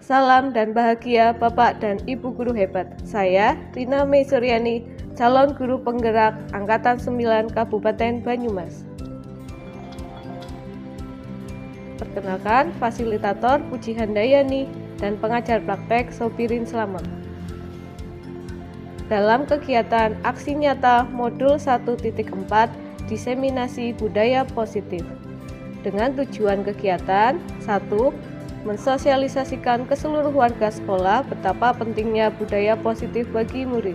Salam dan bahagia Bapak dan Ibu Guru hebat. Saya Rina Mei Suryani, calon guru penggerak Angkatan 9 Kabupaten Banyumas. Perkenalkan, fasilitator Puji Handayani dan pengajar praktek Sobirin Selamat. Dalam kegiatan aksi nyata modul 1.4 diseminasi budaya positif. Dengan tujuan kegiatan 1. Mensosialisasikan ke seluruh warga sekolah betapa pentingnya budaya positif bagi murid.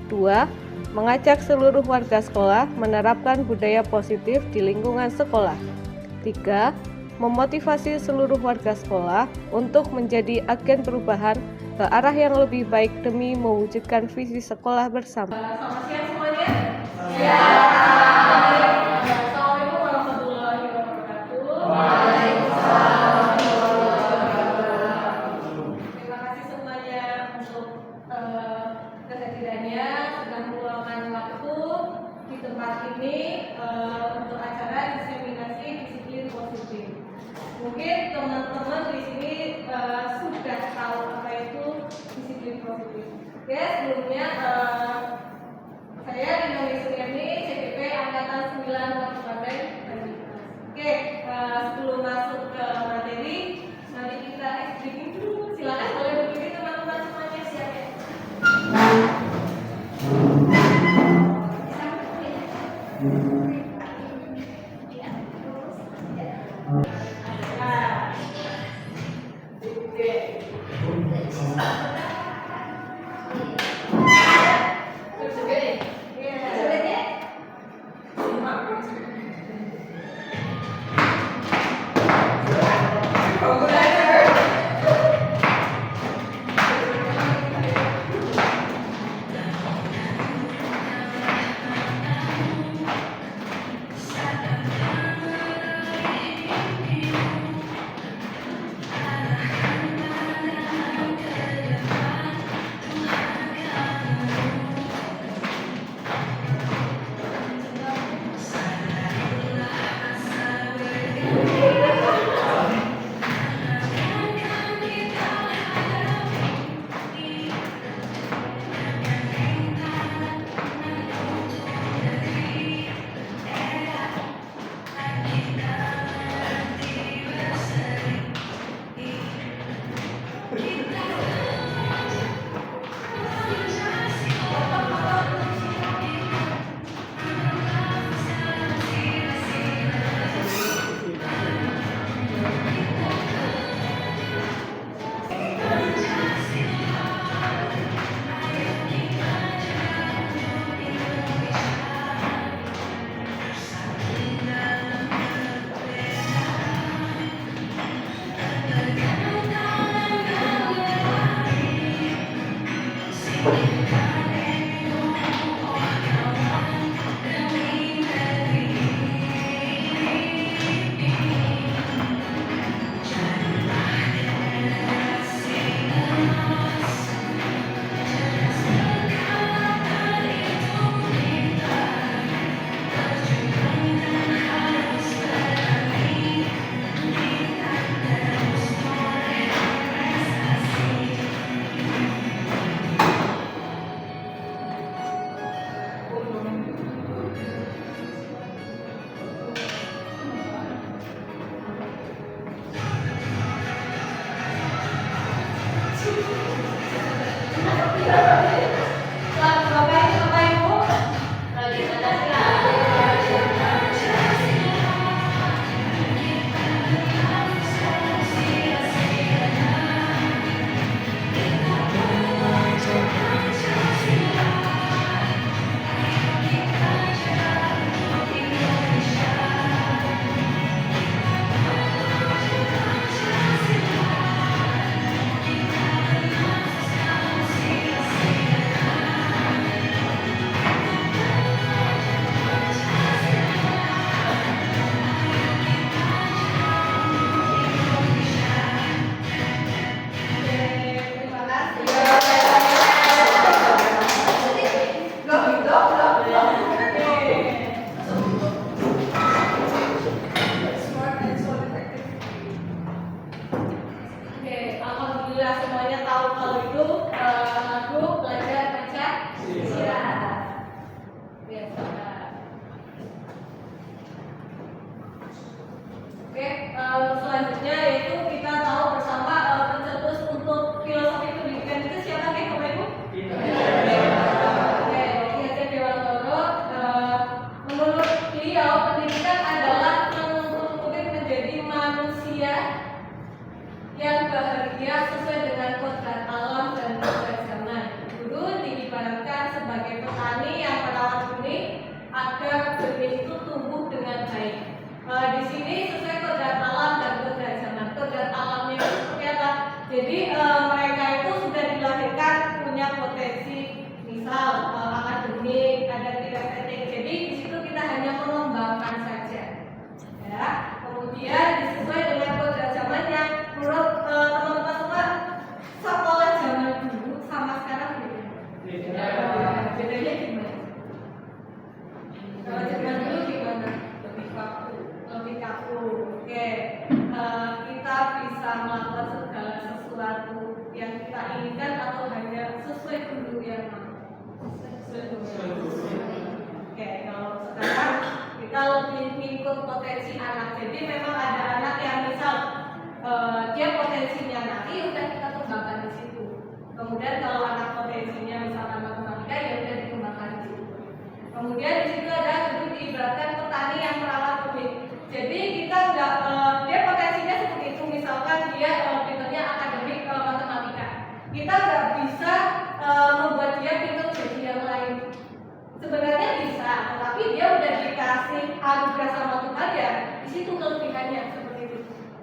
2. Mengajak seluruh warga sekolah menerapkan budaya positif di lingkungan sekolah. 3. Memotivasi seluruh warga sekolah untuk menjadi agen perubahan ke arah yang lebih baik demi mewujudkan visi sekolah bersama. Selamat siang semuanya. Assalamualaikum warahmatullahi wabarakatuh. Waalaikumsalam. Terima kasih semuanya untuk kehadirannya, sudah meluangkan waktu di tempat ini untuk acara diseminasi disiplin positif. Mungkin teman-teman di sini sudah tahu apa itu disiplin positif. Oke, sebelumnya saya Rina Mei Suryani, CPP Angkatan 9 Kabupaten Banyumas. Oke, sebelum masuk ke materi, mari kita briefing dulu. Silakan boleh berdiri teman-teman semuanya, siap ya? petani yang merawat benih agar benih itu tumbuh dengan baik. Di sini sesuai kodrat alam dan kodrat zaman. Kodrat alamnya itu seperti apa? Jadi mereka itu sudah dilahirkan punya potensi, misal akademik, ada tidak estetik. Jadi di situ kita hanya mengembangkan saja. Ya. Kemudian disesuai dengan kodrat zamannya. Menurut teman-teman semua, sekolah zaman dulu sama sekarang beda. Bedanya gimana? Kalau zaman dulu gimana? Lebih kaku. Oke. Kita bisa melakukan segala sesuatu yang kita inginkan atau hanya sesuai dulu yang mau. Oke, kalau sekarang kita lebih mengikut potensi anak. Jadi memang ada anak yang misal dia potensinya nari, udah kita kembangkan di situ. Kemudian kalau anak potensinya misalkan matematika, ya udah dikembangkan di situ. Kemudian di situ ada dulu diibaratkan petani yang merawat benih. Jadi kita nggak dia potensinya seperti itu, misalkan dia pinternya akademik matematika. Kita nggak bisa membuat dia pinter jadi yang lain. Sebenarnya bisa, tetapi dia udah dikasih anugerah sama Tuhan ya, di situ kelebihannya seperti itu.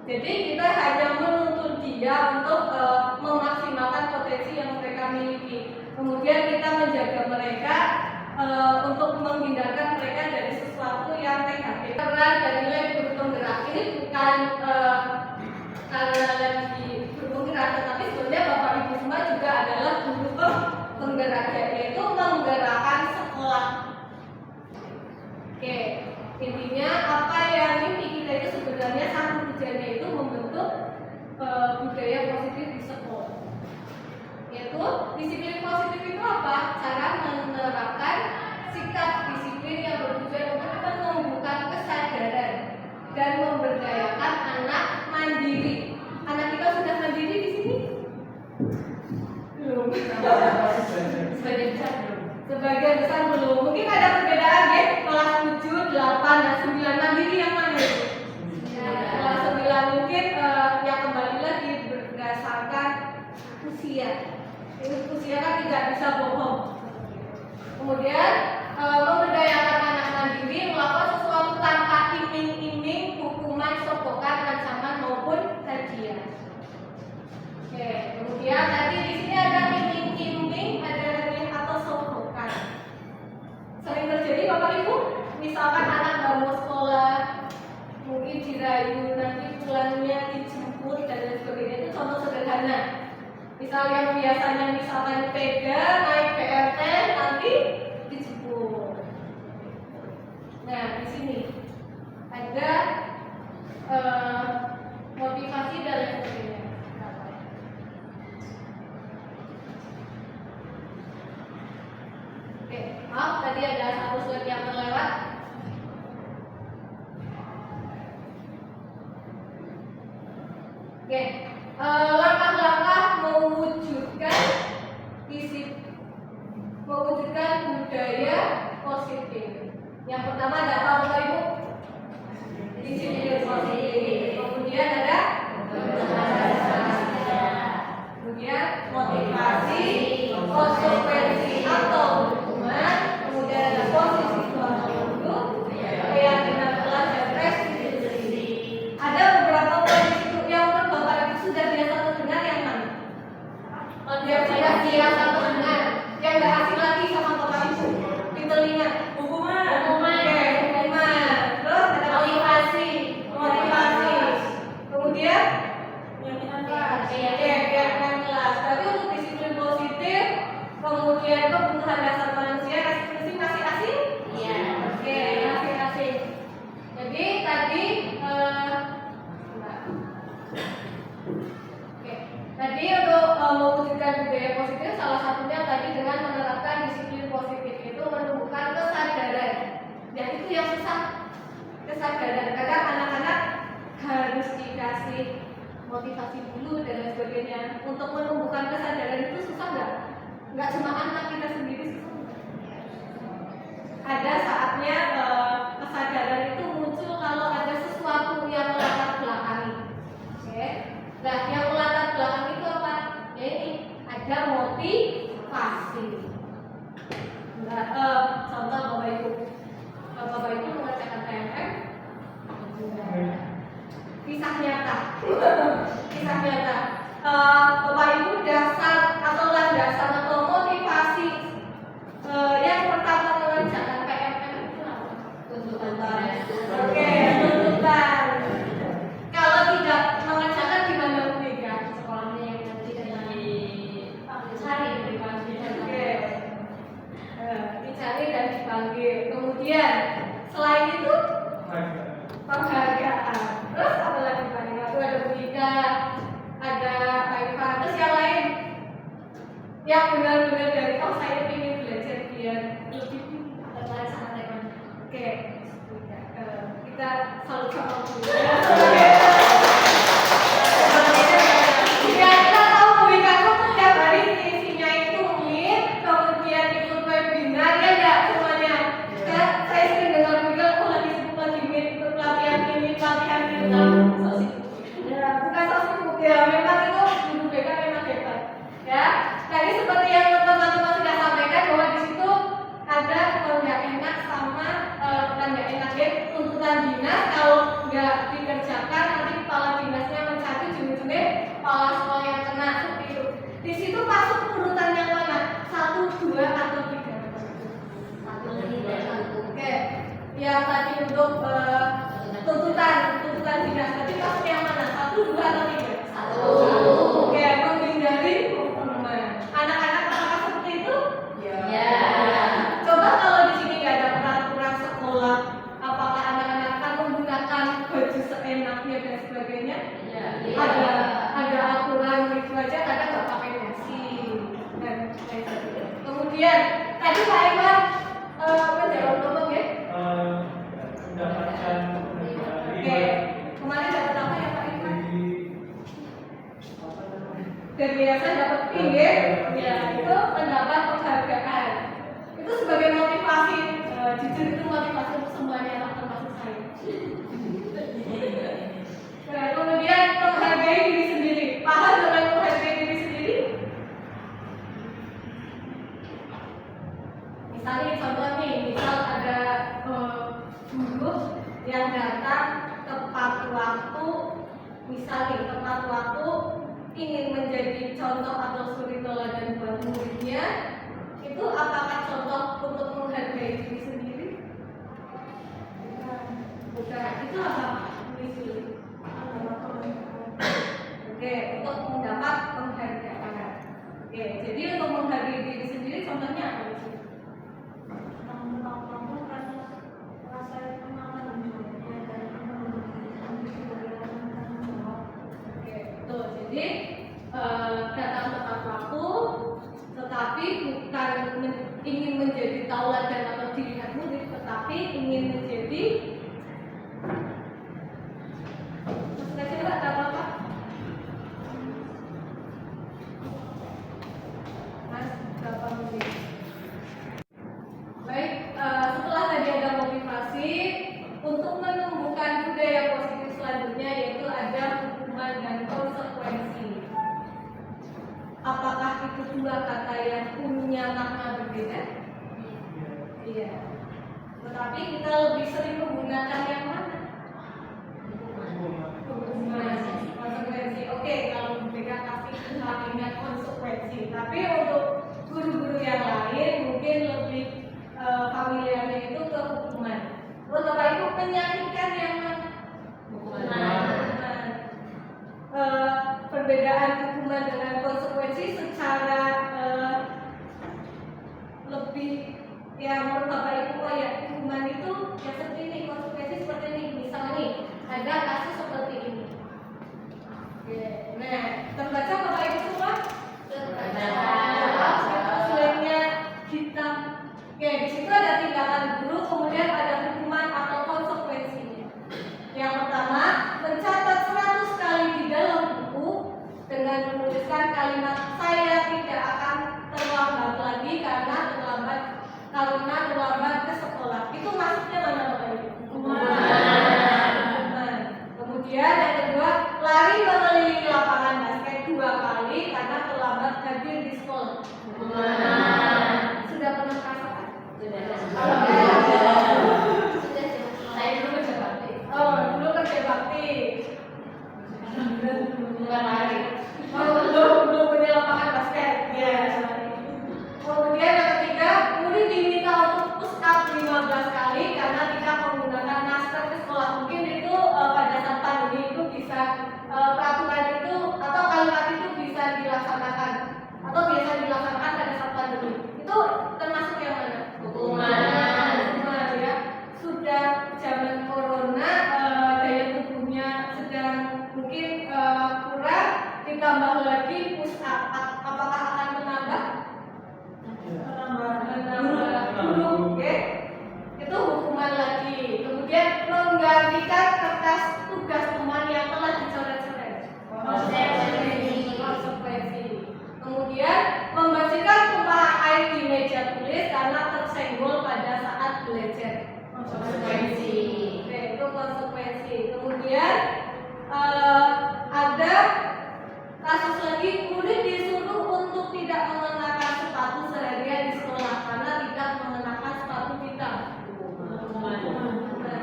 Jadi kita hanya menuntun dia untuk memaksimalkan potensi yang mereka miliki. Kemudian kita menjaga mereka untuk menghindarkan mereka dari sesuatu yang negatif. Peran dari nilai berpenggerak ini bukan karena lagi berpenggerak, tetapi sebenarnya Bapak Ibu semua juga adalah guru penggerak, yaitu menggerakkan sekolah. Oke, intinya apa yang mimpi kita itu sebenarnya satu tujuannya itu membentuk budaya positif di sekolah. Yaitu disiplin positif itu apa? Cara menerapkan sikap disiplin yang bertujuan untuk menumbuhkan kesadaran dan memberdayakan anak mandiri. Anak kita sudah mandiri di sini? Belum. Sebagian besar belum. Mungkin ada perbedaan ya. Kelas 7, 8, dan 9 mandiri yang mana? Kelas 9 mungkin yang kembali lagi berdasarkan usia. Usia kan tidak bisa bohong. Kemudian memberdayakan anak mandiri melakukan sesuatu tanpa iming-iming, hukuman, sokokan, ancaman maupun hadiah. Oke, kemudian tadi di sini ada iming-iming, ada hadiah atau sokokan. Sering terjadi Bapak Ibu, misalkan anak nggak mau sekolah, mungkin dirayu, nanti pulangnya dijemput dan lain sebagainya. Itu contoh sederhana. Misal yang biasanya misalkan sepeda naik BRT nanti dijemput. Nah di sini ada motivasi dan lain sebagainya. Oke, maaf tadi ada satu slide yang terlewat. Oke, langkah-langkah mewujudkan budaya positif. Yang pertama ada apa Bapak Ibu? Disiplin positif. Kemudian ada kemudian motivasi, konsekuensi atau hukuman. Kemudian ada posisi waktu, keyakinan telah dan restitusi. Ada beberapa poin di situ yang menurut Bapak Ibu sudah biasa terdengar yang mana? Yang sudah biasa terdengar, yang nggak asing lagi sama Bapak Ibu di telinga. Hukuman. Oke, hukuman. Terus ada motivasi. Kemudian keyakinan kelas. Berarti untuk disiplin positif, kemudian kebutuhan dasar manusia, restitusi masih asing? Iya. Oke, masih asing. Jadi tadi tadi untuk mewujudkan budaya positif, salah satunya tadi dengan menerapkan disiplin positif itu menumbuhkan kesadaran. Dan itu yang susah, kesadaran. Kadang anak-anak harus dikasih motivasi dulu dan lain sebagainya. Untuk menumbuhkan kesadaran itu susah nggak? Nggak cuma anak kita sendiri susah nggak? Ada saatnya kesadaran itu muncul kalau ada sesuatu yang melatar belakangi. Oke. Nah, yang melatar belakang itu apa? Ya ini ada motivasi. Nah, Selain itu penghargaan. Terus apa lagi Pak? Itu ada Budika, ada Pak Ivan, terus yang lain yang benar-benar dari saya ingin belajar biar lebih tertarik sama teman. Oke, kita salut sama Bu. Yang tadi untuk tuntutan dinas tadi masuk yang mana? 1, 2 atau 3? 1. Oke, menghindari hukuman. Anak-anak apakah seperti itu? Ya. Coba kalau di sini nggak ada peraturan sekolah, apakah anak-anak akan menggunakan baju seenaknya dan sebagainya? Ya. Ada aturan itu aja, kadang nggak pakai dasi dan lain sebagainya. Kemudian tadi Pak Iwan menjawab nomor ya? Mendapatkan kemarin dapat apa ya Pak Ivan? Dan biasa dapat pinggir, ya itu mendapat penghargaan. Itu sebagai motivasi, jujur itu motivasi untuk semuanya, termasuk saya. Nah, kemudian menghargai diri sendiri. Paham dengan menghargai diri sendiri? Misalnya contoh nih, misal ada guru yang datang tepat waktu, misalnya tepat waktu ingin menjadi contoh atau suri teladan buat muridnya, itu apakah contoh untuk menghargai diri sendiri? Bukan. Itu apa? Oke, untuk mendapat penghargaan. Oke, jadi untuk menghargai diri sendiri contohnya apa di sini? Jadi datang tepat waktu, tetapi bukan ingin menjadi tauladan atau dilihat murid, tetapi ingin menjadi coba ada apa? Mas, berapa menit? Baik, setelah tadi ada motivasi untuk menumbuhkan budaya positif selanjutnya, yaitu ada hukuman dan konsekuensi. Apakah itu dua kata yang punya makna berbeda? Iya. Tetapi kita lebih sering menggunakan yang mana? Hukuman, konsekuensi. Oke, kalau mereka kasih kalimat konsekuensi. Tapi untuk guru-guru yang lain mungkin lebih familiarnya itu ke hukuman. Menurut Bapak Ibu, menyakitkan yang mana? Hukuman. Perbedaan hukuman dengan konsekuensi secara lebih yang menurut Bapak Ibu, ya hukuman itu ya seperti ini, konsekuensi seperti ini. Misalnya nih, ada kasus seperti ini. Oke. Nah, terbaca Bapak Ibu semua? Selainnya hitam. Oke, di situ ada tindakan guru, kemudian ada hukuman atau konsekuensinya. Yang pertama, mencatat 100 kali di dalam buku dengan menuliskan kalimat saya tidak akan terlambat lagi karena terlambat ke sekolah. Itu masuknya mana Bapak Ibu? Hukuman. Kemudian yang kedua, lari mengelilingi lapangan basket 2 kali karena terlambat hadir di sekolah. Hukuman. Sudah pernah merasakan? Sudah. belajar. Konsekuensi. Oke, itu konsekuensi. Kemudian ada kasus lagi, murid disuruh untuk tidak mengenakan sepatu seharian di sekolah karena tidak mengenakan sepatu hitam.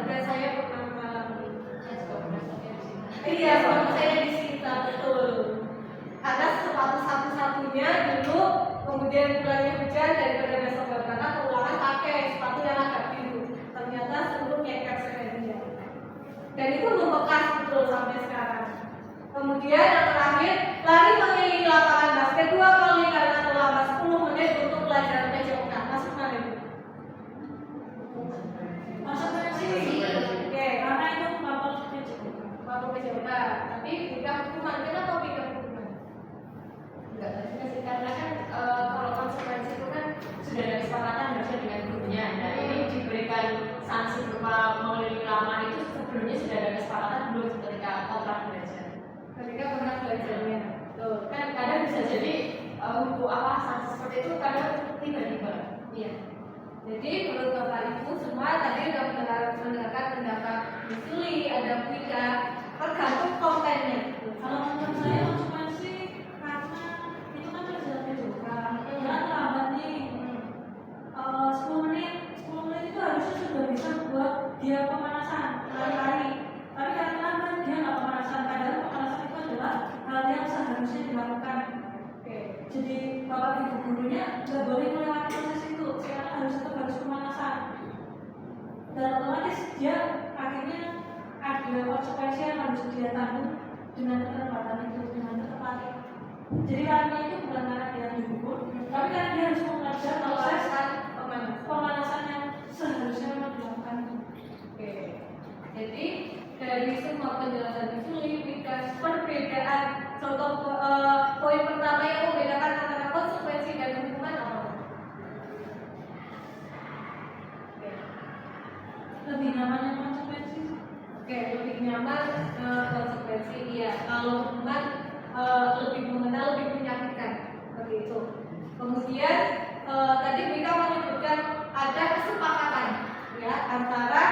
Dan saya pernah mengalami. Iya, sepatu saya disita, betul. Karena sepatu satu-satunya dulu, kemudian mulai hujan daripada besok berangkat keulangan pakai sepatu yang agak biru. Ternyata seluruh nyeker sekalian. Dan itu membekas betul sampai sekarang. Kemudian yang terakhir, lari mengelilingi lapangan basket 2 kali karena terlambat 10 menit untuk pelajaran PJOK. Masuk mana itu? Konsekuensi. Oke, Karena itu mabuk PJOK. mabuk PJOK. Tapi tidak hukuman, kenapa tidak hukuman? Enggak, sih karena kan kalau konsekuensi itu kan sudah ada kesepakatan harusnya dengan gurunya. Nah ini diberikan sanksi berupa mengelilingi lapangan itu sebelumnya sudah ada kesepakatan belum ketika kontrak belajar. Ketika pernah belajarnya. Tuh kan kadang bisa jadi untuk sanksi seperti itu kadang tiba-tiba. Iya. Jadi menurut Bapak Ibu semua tadi sudah mendengarkan pendapat Misuli, ada Wika, tergantung kontennya. Kalau menurut saya konsekuensi karena itu kan pelajaran PJOK. Karena terlambat nih 10 menit itu harusnya sudah bisa buat dia pemanasan lari-lari. Tapi karena terlambat dia nggak pemanasan. Padahal pemanasan itu adalah hal yang seharusnya dilakukan. Oke. Jadi bapak ibu gurunya nggak boleh melewati proses itu. Sekarang harus pemanasan. Dan otomatis dia akhirnya ada konsekuensi yang harus dia tanggung dengan keterlambatan itu, dengan ketepatan. Jadi larinya itu bukan karena dia dihukum, tapi karena dia harus mengajar proses pemanasan yang seharusnya memang dilakukan. Oke. Jadi dari semua penjelasan Misuli, Wika, perbedaan contoh poin pertama yang membedakan antara konsekuensi dan hukuman apa? Oke. Lebih nyamannya konsekuensi. Oke, lebih nyaman konsekuensi iya. Kalau hukuman lebih mengenal, lebih menyakitkan seperti itu. Kemudian tadi Wika menyebutkan ada kesepakatan ya antara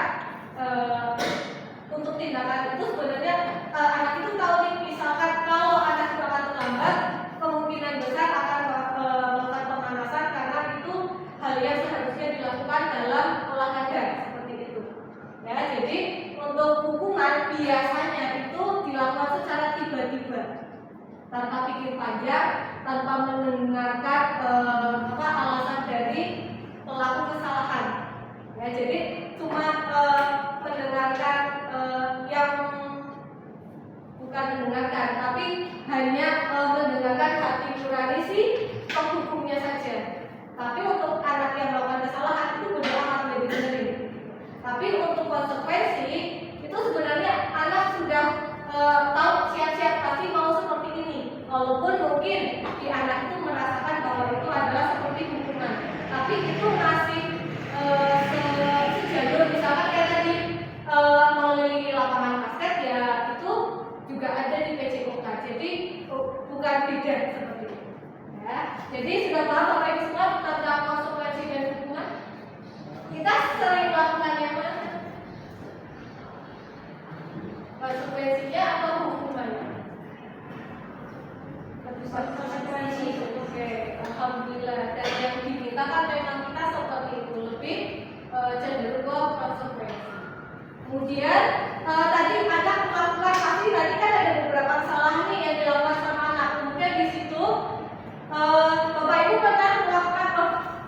untuk tindakan itu sebenarnya anak itu tahu nih misalkan kalau anak itu akan terlambat kemungkinan besar akan melakukan pemanasan karena itu hal yang seharusnya dilakukan dalam olahraga seperti itu. Ya, jadi untuk hukuman biasanya itu dilakukan secara tiba-tiba, tanpa pikir panjang, tanpa mendengarkan alasan dari pelaku kesalahan. Ya, jadi cuma mendengarkan yang bukan mendengarkan, tapi hanya mendengarkan hati nurani si penghukumnya saja. Tapi untuk anak yang melakukan kesalahan itu benar harus didengerin. Tapi untuk konsekuensi itu sebenarnya anak sudah tahu siap-siap pasti mau seperti ini. Walaupun mungkin di anak itu merasakan bahwa itu adalah seperti hukuman, tapi itu masih sejalur. Misalkan kayak tadi mengelilingi lapangan basket ya itu juga ada di PJOK. Jadi bukan beda seperti itu. Ya, jadi sudah paham Bapak Ibu semua tentang konsekuensi dan hukuman. Kita sering lakukan yang mana? Konsekuensinya atau hukumannya? Konsekuensi. Oke, alhamdulillah. Dan yang diminta kan memang kita seperti itu, lebih cenderung ke konsekuensi. Kemudian tadi anak melakukan pasti tadi kan ada beberapa kesalahan nih yang dilakukan sama anak. Kemudian di situ Bapak Ibu pernah melakukan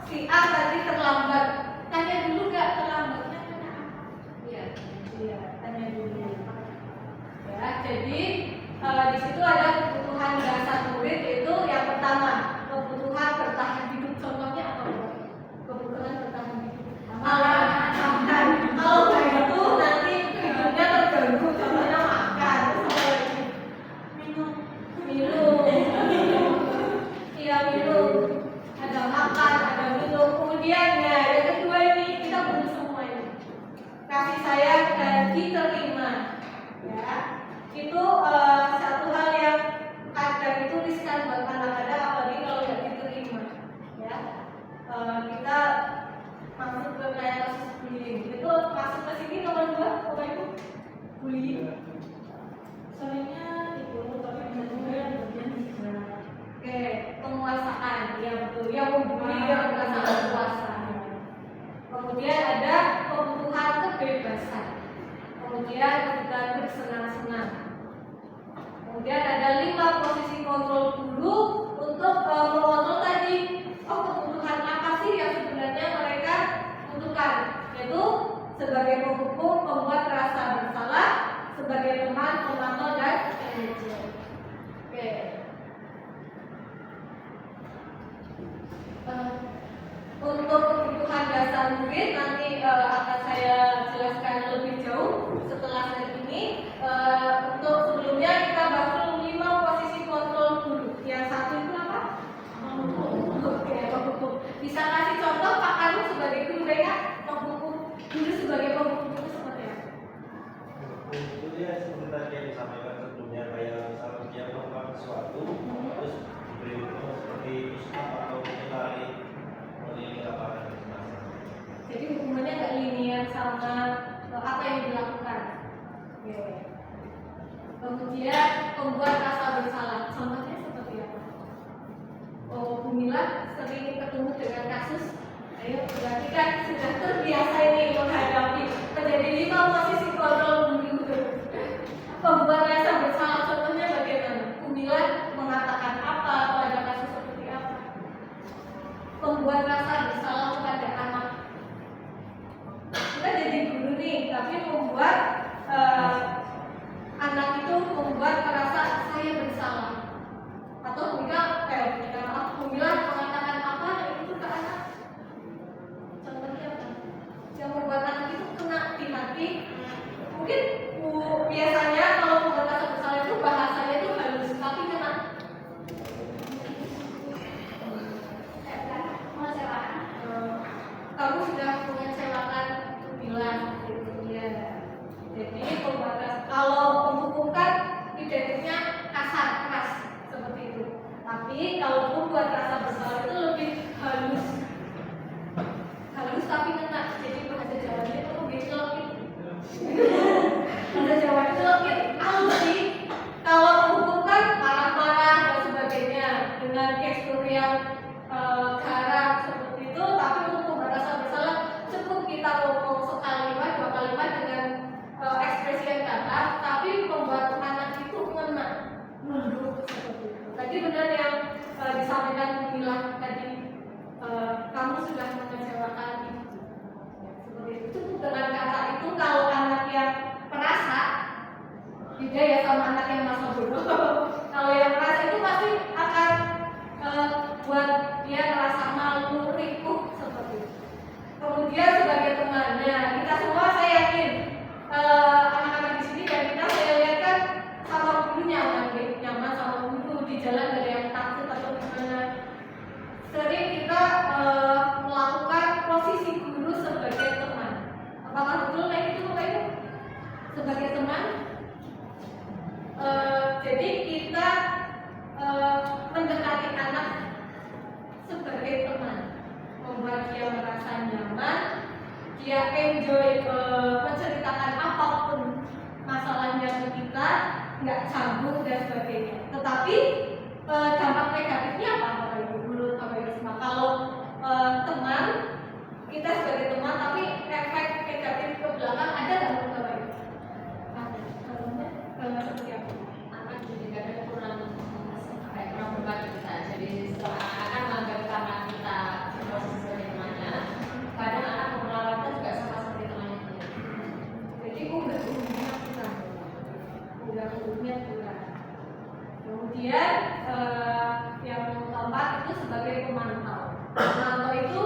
si A tadi terlambat. Tanya dulu gak terlambatnya kenapa? Iya, tanya dulu. Ya, jadi di situ ada kebutuhan dasar murid yaitu yang pertama kebutuhan bertahan hidup. Contohnya apa? Kebutuhan bertahan hidup. Kalau begitu nanti hidupnya terganggu. Contohnya makan, minum. Iya minum. Ada makan, ada minum. Kemudian ya yang kedua ini kita butuh semua ini. Kasih sayang dan diterima. Ya, itu satu hal yang kadang itu riskan buat anak-anak apalagi kalau nggak diterima. Ya, kita masuk ke kayak kasus bersenang-senang. Kemudian ada 5 posisi kontrol guru untuk mengontrol tadi, kebutuhan apa sih yang sebenarnya mereka butuhkan, yaitu sebagai penghukum, pembuat rasa bersalah, sebagai teman, pemantau, dan manajer. Oke. Untuk kebutuhan dasar mungkin nanti akan saya jelaskan lebih jauh setelah set ini. Untuk sebelumnya kita bahas dulu 5 posisi kontrol guru. Yang satu itu apa? Oke, penghukum. Bisa kasih contoh Pak Kanu sebagai guru ya? Penghukum. Guru sebagai penghukum itu seperti apa? Itu dia seperti tadi yang disampaikan sebelumnya, kayak misalnya dia melakukan sesuatu terus diberi hukum seperti islam atau mencari melihat lapangan dan semacamnya. Jadi hukumannya nggak linear sama apa yang dilakukan. Oke. Kemudian pembuat rasa bersalah. Contohnya seperti apa? Bu Mila sering ketemu dengan kasus. Ayo, berarti kan sudah terbiasa ini menghadapi menjadi 5 posisi kontrol guru. Pembuat rasa bersalah contohnya bagaimana? Bu Mila mengatakan apa pada kasus seperti apa? Pembuat rasa bersalah kepada anak. Kita jadi guru nih, tapi membuat anak itu membuat merasa saya bersalah. Atau Bu Mila mengatakan apa itu ke anak. Contohnya apa? Yang membuat anak itu kena di hati. Mungkin biasanya kalau membuat rasa bersalah itu bahasanya itu halus, tapi kena kamu sudah mengecewakan bilang gitu ya. Jadi pembatas kalau menghukumkan identiknya kasar keras seperti itu. Tapi kalau membuat rasa bersalah itu lebih halus, tapi kena. Jadi bahasa Jawanya itu lebih celokit. Bahasa Jawa itu lebih halus sih. Kalau menghukumkan marah-marah dan sebagainya dengan gestur yang garang seperti itu. Tapi untuk membuat rasa bersalah cukup kita ngomong sekalimat, 2 kalimat dengan ekspresi yang datar, tapi membuat anak itu ngena, nunduk seperti itu. Tadi benar yang disampaikan Mila tadi, kamu sudah mengecewakan ibu. Seperti itu. Cukup dengan kata itu. Kalau anak yang perasa, beda ya sama anak yang masa bodoh. Kalau yang perasa itu pasti akan buat dia merasa malu, ripuh seperti itu. Kemudian sebagai temannya, kita semua saya yakin anak-anak di sini dan kita saya lihat kan sama guru nyaman sama guru di jalan gak ada yang takut atau gimana. Sering kita melakukan posisi guru sebagai teman. Apakah betul kayak gitu Bapak Ibu? Sebagai teman, jadi kita mendekati anak sebagai teman, membuat dia merasa nyaman, dia enjoy menceritakan apapun masalahnya ke kita, nggak canggung dan sebagainya. Tetapi dampak negatifnya apa Bapak Ibu? Menurut Bapak Ibu semua, kalau teman, kita sebagai teman, tapi efek negatif ke belakang ada nggak menurut Bapak Ibu? Ada. Seperti apa? Anak jadi kadang kurang berbagi kita. Jadi setelah anak menganggap karena kita posisi sebagai temannya, kadang anak memperlakukan juga sama seperti temannya dia. Jadi umumnya kurang. Kemudian yang keempat itu sebagai pemantau. Pemantau itu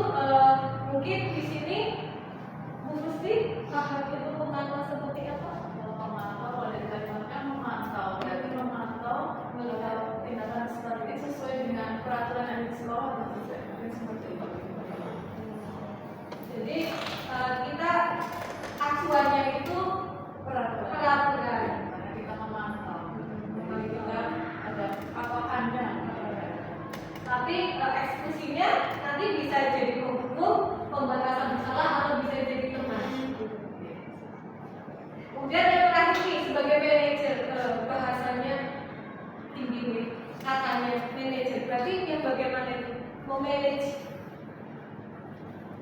mungkin di sini Bu Susti paham itu pemantau seperti apa? Kalau pemantau boleh dikatakan memantau, berarti memantau melihat tindakan seperti itu sesuai dengan peraturan yang di sekolah atau tidak, seperti itu. Jadi kita acuannya itu peraturan. Karena kita memantau, jadi kita ada patokannya. Tapi eksekusinya nanti bisa jadi penghukum, pembuat rasa bersalah, atau bisa jadi teman. Kemudian yang terakhir nih sebagai manajer, bahasanya tinggi nih, katanya manajer. Berarti yang bagaimana itu? Memanage.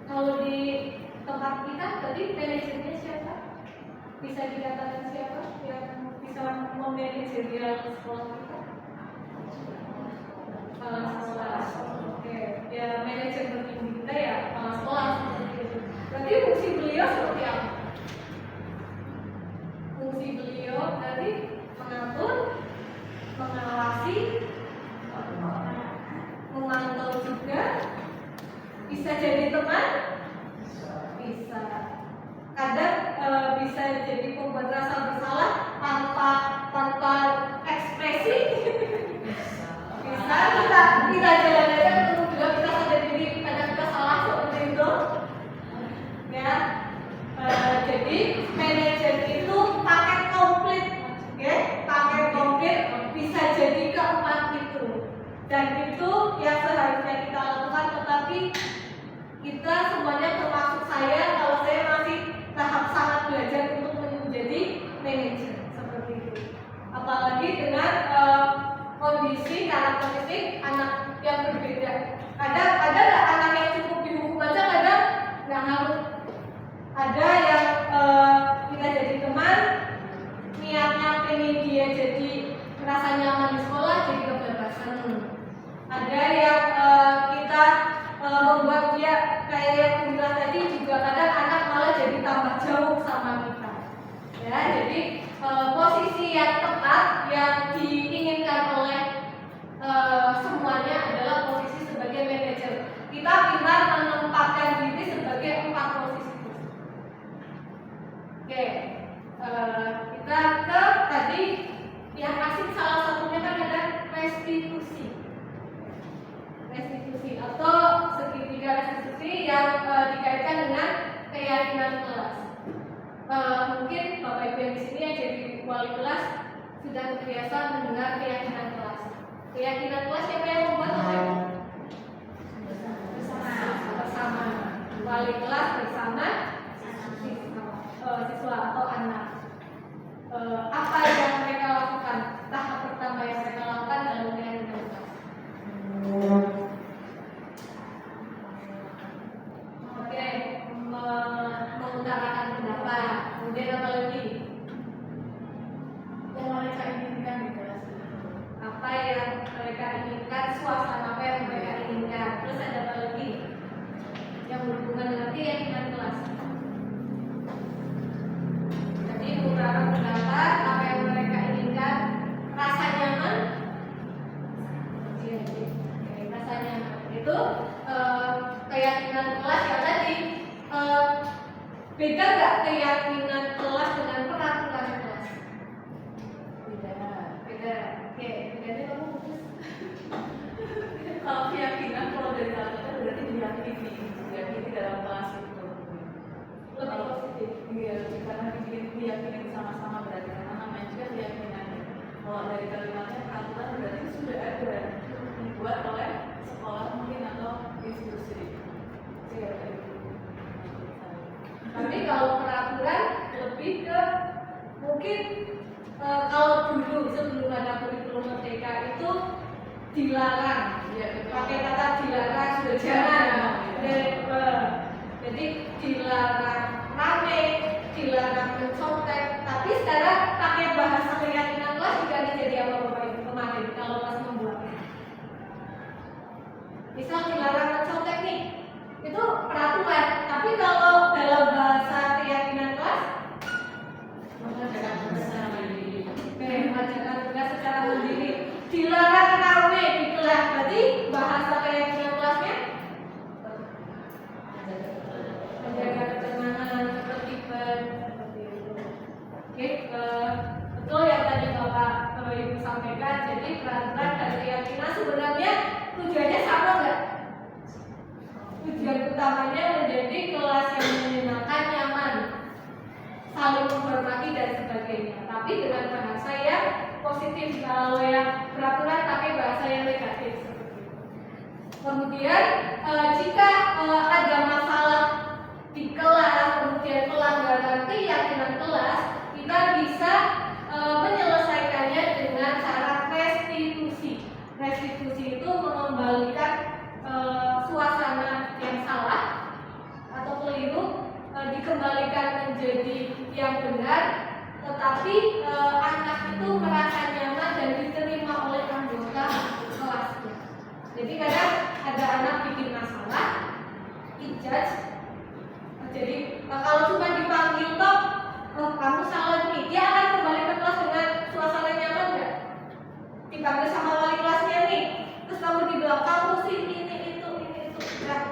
Kalau di tempat kita, berarti manajernya siapa? Bisa dikatakan siapa yang bisa memanajerial sekolah kita? Kepala sekolah. Oke, ya manajer tertinggi kita ya kepala sekolah seperti itu. Berarti fungsi beliau seperti apa? Fungsi beliau tadi mengatur, mengawasi, memantau juga, bisa jadi teman, bisa. Kadang bisa jadi pembuat rasa bersalah tanpa ekspresi. Bisa kita jalan aja ketemu juga kita sadar diri kadang kita salah seperti itu. Ya, jadi manajer itu paket komplit, ya, paket komplit bisa jadi keempat itu. Dan itu yang seharusnya kita lakukan, tetapi kita semuanya termasuk saya kalau saya masih tahap sangat belajar untuk menjadi manajer seperti itu. Apalagi dengan kondisi karakteristik anak yang berbeda. Kadang ada nggak anak yang cukup dihukum aja, kadang nggak harus. Ada yang kita jadi teman, niatnya pengen dia jadi merasa nyaman di sekolah, jadi kebebasan. Ada yang kita membuat dia kayak yang bilang tadi juga kadang anak malah jadi tambah jauh sama kita. Ya, jadi posisi yang tepat yang diinginkan oleh semuanya adalah posisi sebagai manajer. Kita pintar menempatkan diri sebagai 4 posisi. Oke, kita ke tadi yang asing salah satunya kan ada restitusi. Restitusi atau segitiga restitusi yang dikaitkan dengan keyakinan kelas. Mungkin Bapak Ibu yang di sini yang jadi wali kelas sudah terbiasa mendengar keyakinan kelas. Keyakinan kelas siapa yang membuat Bapak Ibu? Bersama. Wali kelas bersama siswa atau anak. Apa yang mereka lakukan? Tahap pertama yang mereka lakukan dalam keyakinan kelas. Oke, mengutarakan pendapat. Kemudian apa lagi? Yang mereka inginkan di kelas. Apa yang mereka inginkan, suasana apa yang mereka inginkan. Terus ada apa lagi? Yang berhubungan dengan keyakinan kelas. Jadi mengutarakan pendapat, apa yang mereka inginkan, rasa nyaman. Rasa nyaman itu keyakinan kelas yang tadi. Beda nggak keyakinan kelas dengan peraturan kelas? Beda. Oke, bedanya kamu putus. Kalau keyakinan, kalau dari kata itu berarti diyakini dalam kelas itu. Lebih positif. Iya, karena diyakini sama-sama berarti karena namanya juga keyakinan. Kalau dari kalimatnya peraturan berarti sudah ada dibuat oleh sekolah mungkin atau institusi. Tapi kalau peraturan lebih ke mungkin kalau dulu sebelum ada kurikulum merdeka itu dilarang, pakai kata dilarang sudah jangan. Jadi dilarang rame, dilarang mencontek. Tapi sekarang pakai bahasa keyakinan kelas juga jadi apa Bapak Ibu kemarin kalau pas membuatnya. Misal dilarang mencontek nih, itu peraturan. Tapi kalau dalam bahasa keyakinan kelas mengajarkan tugas secara mandiri. Dilarang rame di kelas, berarti bahasa keyakinan kelasnya menjaga ketenangan, ketertiban, seperti itu. Oke, betul yang tadi Bapak Ibu sampaikan. Jadi peraturan dan keyakinan sebenarnya tujuannya sama nggak? Tujuan utamanya menjadi kelas yang menyenangkan, nyaman, saling menghormati dan sebagainya. Tapi dengan bahasa yang positif. Kalau yang peraturan pakai bahasa yang negatif seperti itu. Kemudian jika ada masalah di kelas, kemudian pelanggaran keyakinan kelas, kita bisa menyelesaikannya dengan cara restitusi. Restitusi itu mengembalikan suasana yang salah atau keliru dikembalikan menjadi yang benar, tetapi anak itu merasa nyaman dan diterima oleh anggota kelasnya. Jadi kadang ada anak bikin masalah, dijudge. Jadi kalau cuma dipanggil toh, oh, kamu salah nih, dia akan kembali ke kelas dengan suasana nyaman nggak? Dipanggil sama wali kelasnya nih, terus kamu dibilang kamu sih ini itu enggak.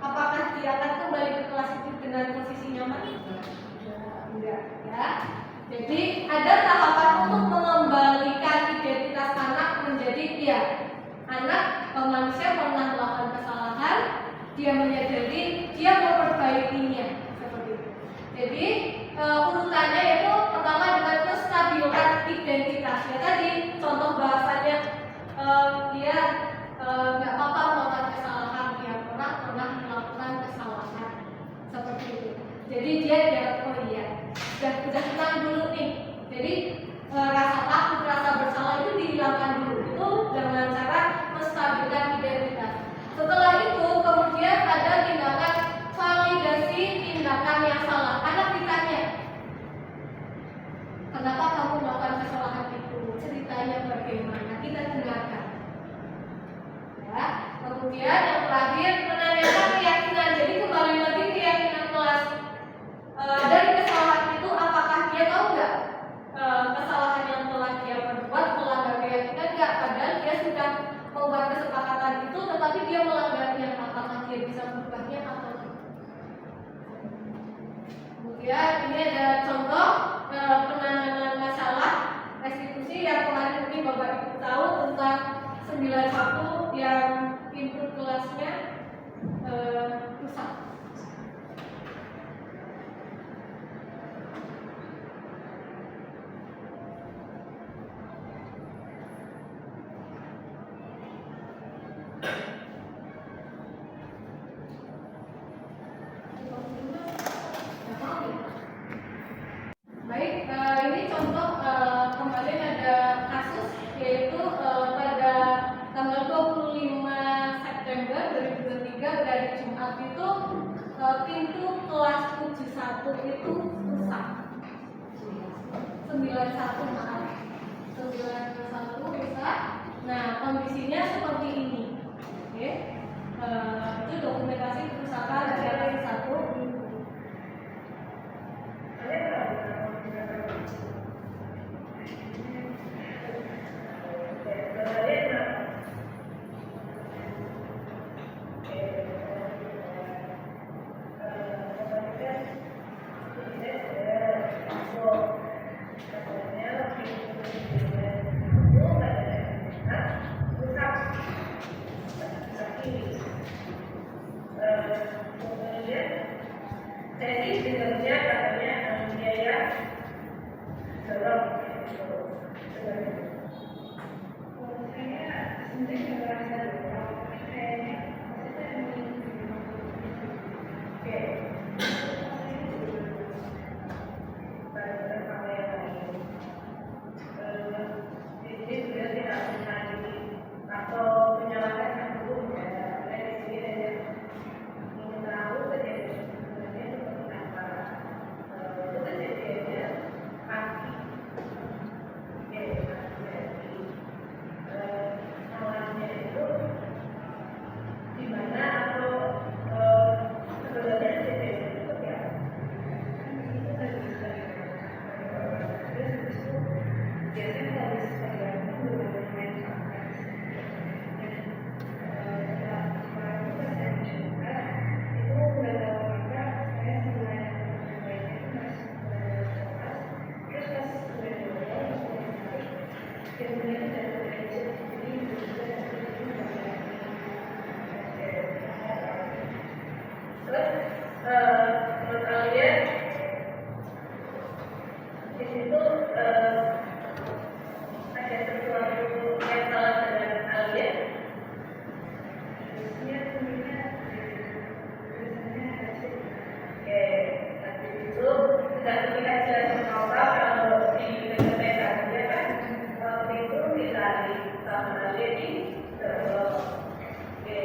Apakah dia akan kembali ke kelas itu dengan posisi nyaman? Enggak, ya. Jadi ada tahapan untuk mengembalikan identitas anak menjadi dia. Anak manusia pernah melakukan kesalahan, dia menyadari, dia memperbaikinya seperti itu. Jadi urutannya itu pertama dengan menstabilkan identitasnya. Tadi contoh bahasanya dia nggak apa-apa melakukan kesalahan, dia pernah melakukan kesalahan seperti itu. Jadi dia oh iya, sudah tenang dulu nih. Jadi rasa takut, rasa bersalah itu dihilangkan dulu. Itu dengan cara menstabilkan identitas. Setelah itu kemudian ada tindakan validasi tindakan yang salah. Anak ditanya, kenapa kamu melakukan kesalahan itu? Ceritanya bagaimana? Kita dengarkan. Ya. Kemudian yang terakhir menanyakan keyakinan. Jadi kembali lagi keyakinan kelas. Dari kesalahan itu apakah dia tahu nggak kesalahan yang telah dia perbuat melanggar keyakinan nggak? Padahal dia sudah membuat kesepakatan itu, tetapi dia melanggarnya. Apakah dia bisa merubahnya atau tidak? Kemudian ini ada contoh penanganan masalah restitusi yang kemarin mungkin Bapak Ibu tahu tentang 91 yang input kelasnya rusak. Baik, ini contoh kemarin ada kasus yaitu pada tanggal 25 September 2023 dari Jumat itu pintu kelas 71 itu rusak. 91 maaf. 91 rusak. Nah, kondisinya seperti ini. Oke. Itu dokumentasi kerusakan dari satu. Jadi sebenarnya katanya biaya dalam menurut kalian di situ ada sesuatu yang salah dengan kalian? Oke, habis itu tidak terlihat jelas mengapa kalau di PPT-nya kan waktu itu ditarik sama Lady terus. Oke,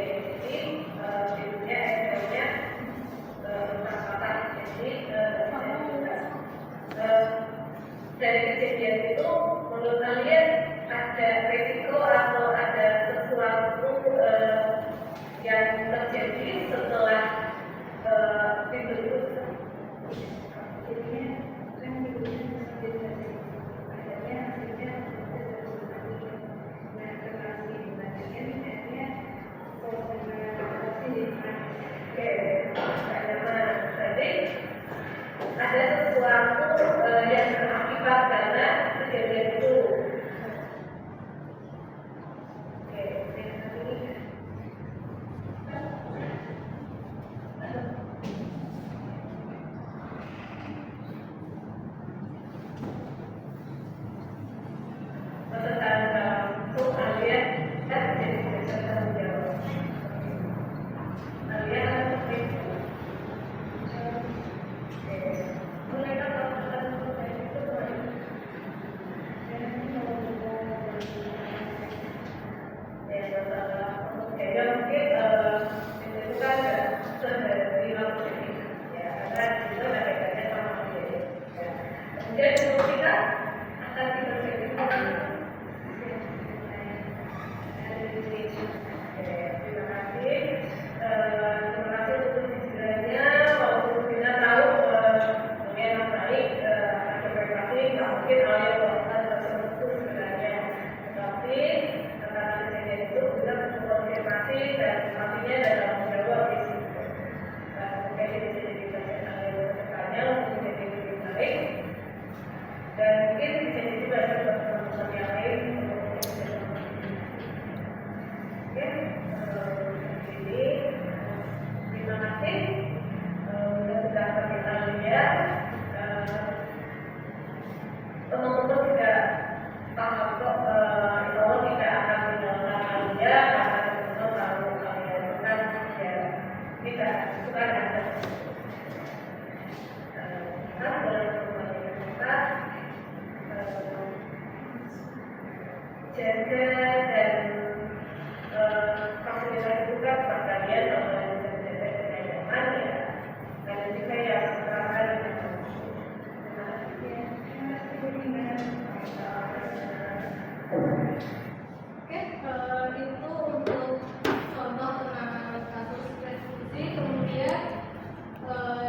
jadi judulnya Excel-nya pertama jadi dari kejadian itu menurut kalian ada resiko atau ada sesuatu yang terjadi setelah pintu itu jadinya kan pintunya akhirnya hasilnya nah relasi selanjutnya misalnya ada sesuatu yang berakibat karena kejadian itu. Oke, dan mungkin bisa juga ada teman-teman yang lain oke, jadi terima kasih sudah kita lihat teman-teman tidak paham kok kalau tidak akan menjalankan dia karena teman-teman tahu kalian kan ya tidak suka ada kita boleh kita jaga dan fasilitas juga buat kalian kalau kalian bisa jaga dengan nyaman ya dan juga yang terakhir Oke, itu untuk contoh penanganan kasus restitusi. Kemudian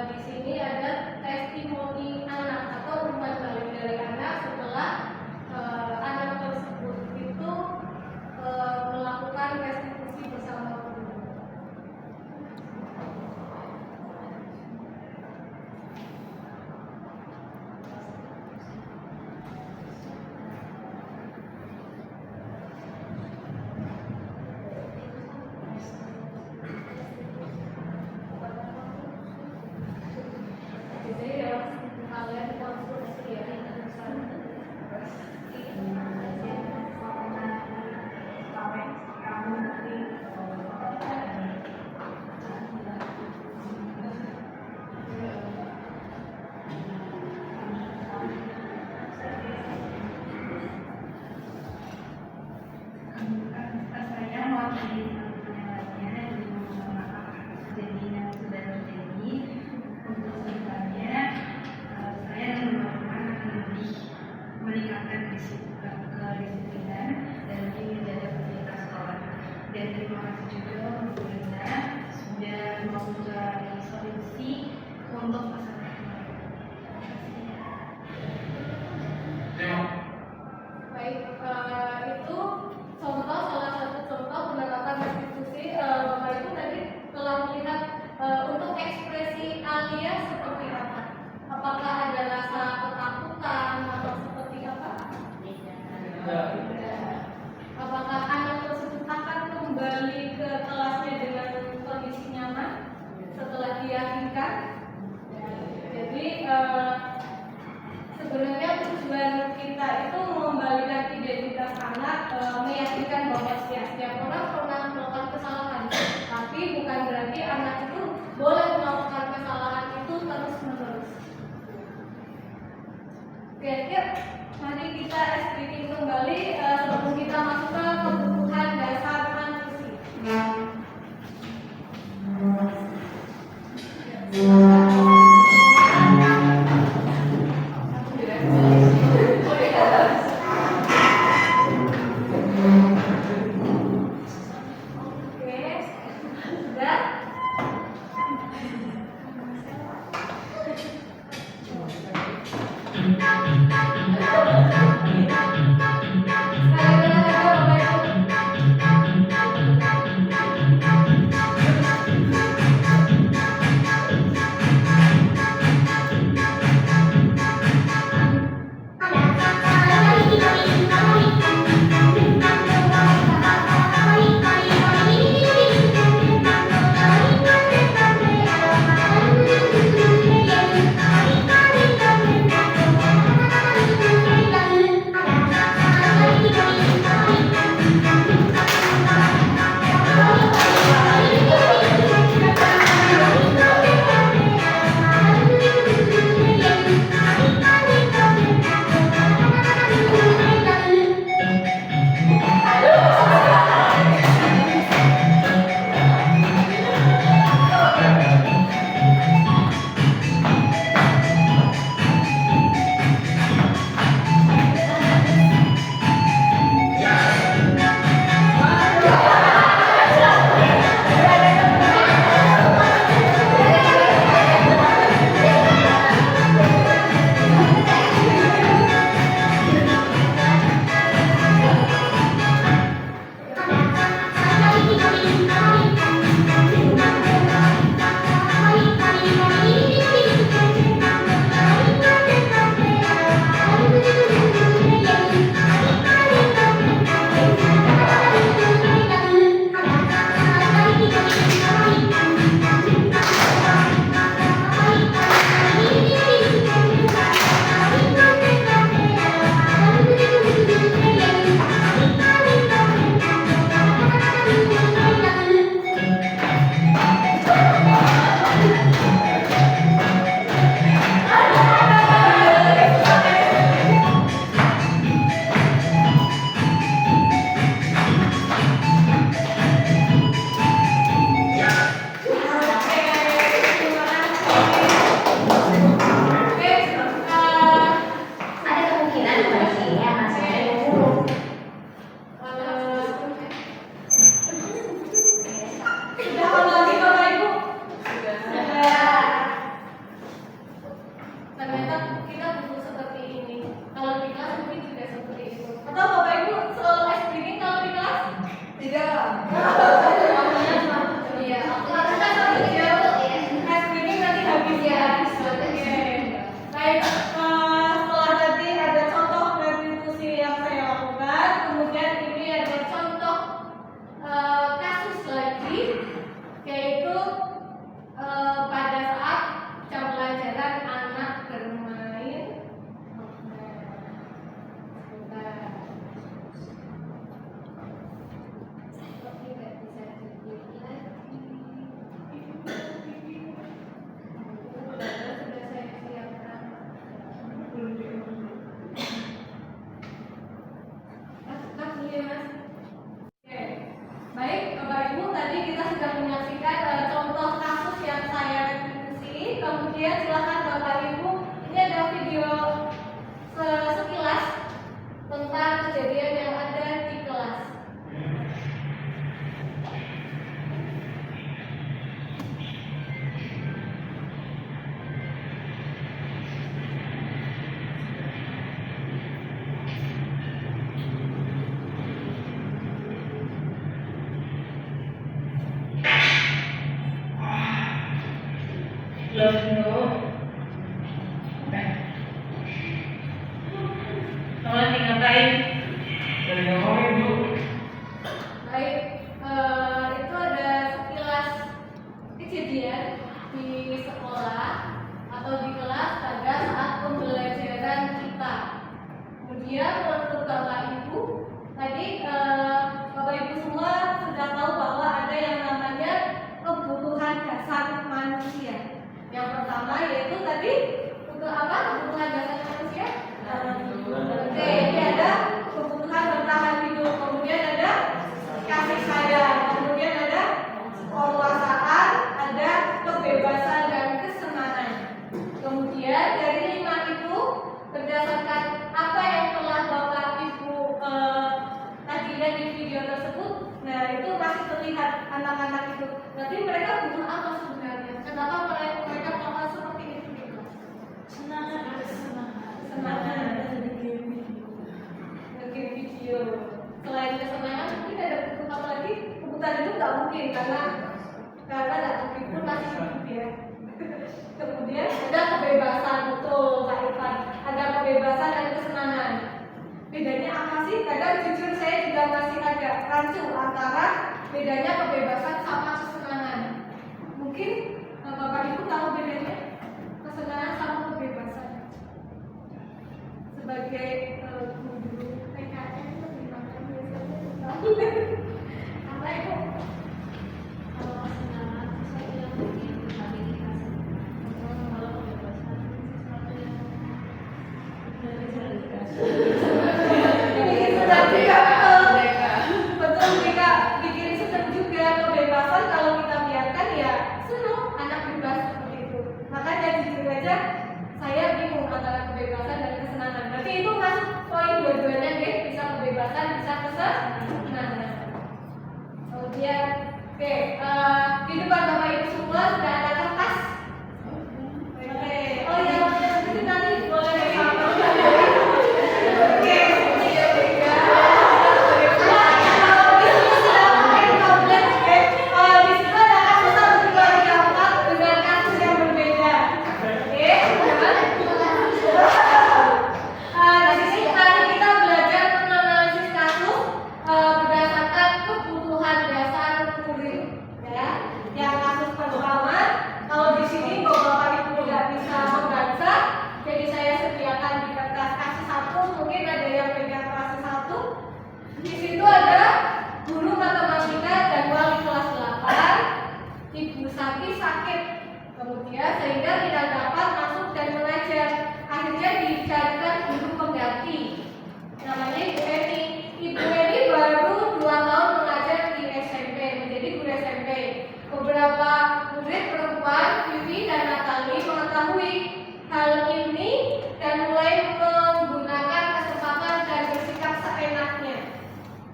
di sini ada testimoni anak atau umpan balik dari anak setelah anak tersebut itu melakukan restitusi bersama guru. Jadi kalian konstruksi ya. Saya mewakili penyelenggaraannya dan memohon maaf atas kejadian yang sudah terjadi. Untuk selanjutnya, saya dan teman-teman akan lebih meningkatkan kedisiplinan dan lebih menjaga fasilitas sekolah. Dan terima kasih juga untuk Anda sudah mau mencari solusi untuk masalah kemarin. Baik, itu contoh salah satu contoh penerapan restitusi. Bapak Ibu tadi telah melihat untuk ekspresi Alia seperti apa? Apakah ada rasa ketakutan atau seperti apa? Apakah anak tersebut akan kembali ke kelasnya dengan kondisi nyaman setelah diyakinkan? Jadi sebenarnya tujuan kita itu mengembalikan identitas anak, meyakinkan bahwa setiap orang pernah melakukan kesalahan, tapi bukan berarti anak itu boleh melakukan kesalahan itu terus-menerus. Oke, yuk, mari kita speaking kembali sebelum kita masuk ke kebutuhan dasar manusia. Silakan. Kemudian silakan Bapak Ibu, ini ada video sekilas tentang kejadian yang ada di kelas. Baik, itu ada sekilas kejadian di sekolah atau di kelas pada saat pembelajaran kita. Kemudian menurut Bapak Ibu, tadi Bapak Ibu semua sudah tahu bahwa ada yang namanya kebutuhan dasar manusia. Yang pertama yaitu tadi untuk apa? Kebutuhan dasar manusia? Oke, ini ada kebutuhan bertahan hidup, kemudian ada kasih sayang, kemudian ada kekuasaan, ada kebebasan dan kesenangan. Kemudian dari 5 itu berdasarkan apa yang telah Bapak Ibu tadi lihat di video tersebut, nah itu masih terlihat anak-anak itu. Berarti mereka butuh apa sebenarnya? Kenapa mereka melakukan seperti itu gitu? Senangan. Game video. Selain kesenangan, mungkin ada butuh apa lagi? Kebutuhan itu nggak mungkin karena nggak mungkin pun masih hidup ya. Kemudian ada kebebasan, betul Pak Irfan. Ada kebebasan dan kesenangan. Bedanya apa sih? Kadang jujur saya juga masih agak rancu antara bedanya kebebasan sama kesenangan. Mungkin Bapak Ibu tahu bedanya kesenangan sama kebebasan. Sebagai guru PKN lebih makan biasanya tahu. Apa itu? Kalau kesenangan sesuatu yang mungkin beraktivitas. Kalau kebebasan sesuatu yang Bikin senang juga betul jika bikin senang juga. Kebebasan kalau kita biarkan ya senang, anak bebas seperti itu. Makanya jujur aja saya bingung antara kebebasan dan kesenangan. Berarti itu masuk poin dua-duanya deh, bisa kebebasan, bisa kesenangan. Kemudian oke, di depan Bapak Ibu semua sudah ada kertas. Oke, oh ya, itu nanti boleh dihapus. Oke, berdasarkan kebutuhan dasar murid, ya. Yang kasus pertama, kalau di sini Bapak Ibu tidak bisa membaca, jadi saya sediakan di kertas kasih 1, mungkin ada yang pegang kasih 1. Di situ ada guru matematika dan wali kelas 8, Ibu Sati sakit, kemudian sehingga tidak dapat masuk dan mengajar. Akhirnya dicarikan guru pengganti, namanya Ibu Eni. Ibu Eni baru 2 tahun mengajar di SMP, menjadi guru SMP. Beberapa murid perempuan, Vivi dan Natali, mengetahui hal ini dan mulai menggunakan kesempatan dan bersikap seenaknya,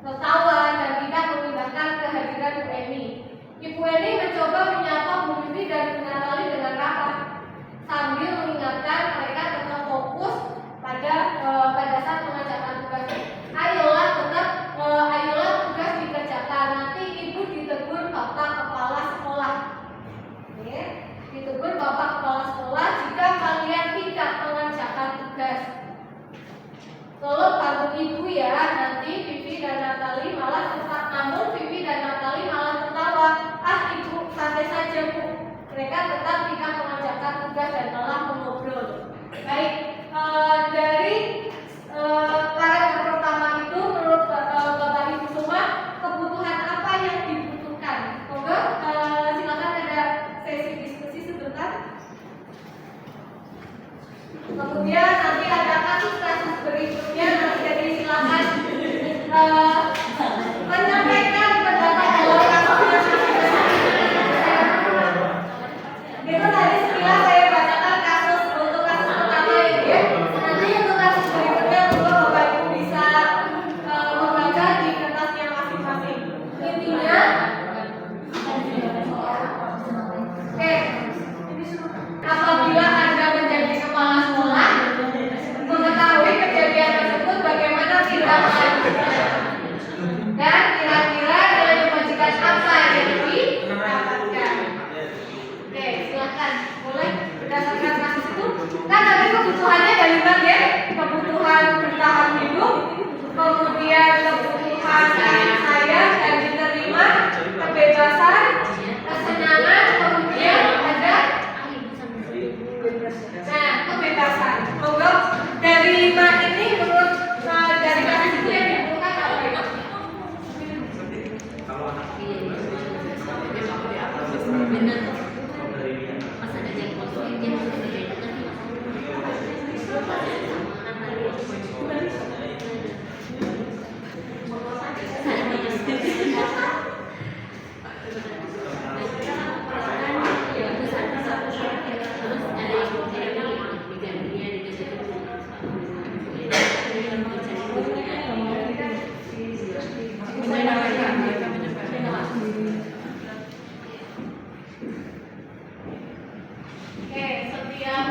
tertawa dan tidak memindahkan kehadiran Bu Eni. Ibu Eni mencoba menyapa Bu Vivi dan Bu Natali dengan rapat, sambil mengingatkan mereka tetap fokus pada saat mengerjakan tugas. Ayolah tugas dikerjakan. Nanti Ibu ditegur Bapak Kepala Sekolah. Oke, ditegur Bapak Kepala Sekolah jika kalian tidak mengerjakan tugas. Tolong bantu Ibu ya. Nanti Vivi dan Natali malah tertawa. Ah Ibu santai saja Bu. Mereka tetap tidak mengerjakan tugas dan malah mengobrol. Baik, dari paragraf pertama itu menurut Bapak Ibu semua kebutuhan apa yang dibutuhkan? Monggo silakan ada sesi diskusi sebentar. Kemudian nanti ada kasus-kasus berikutnya, nanti jadi silakan menyampaikan pendapat dalam kasusnya. Itu tadi sekilas saya bacakan kemudian kebutuhan saya dan diterima, kebebasan, kesenangan, kemudian ada kebebasan. Monggo dari 5 ini menurut dari kasus itu yang dibutuhkan apa ya? Oke, setiap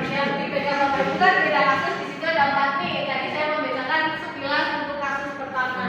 yang dipegang Bapak itu kan beda kasus, di situ ada 4 nih. Tadi saya membedakan sekilas untuk kasus pertama.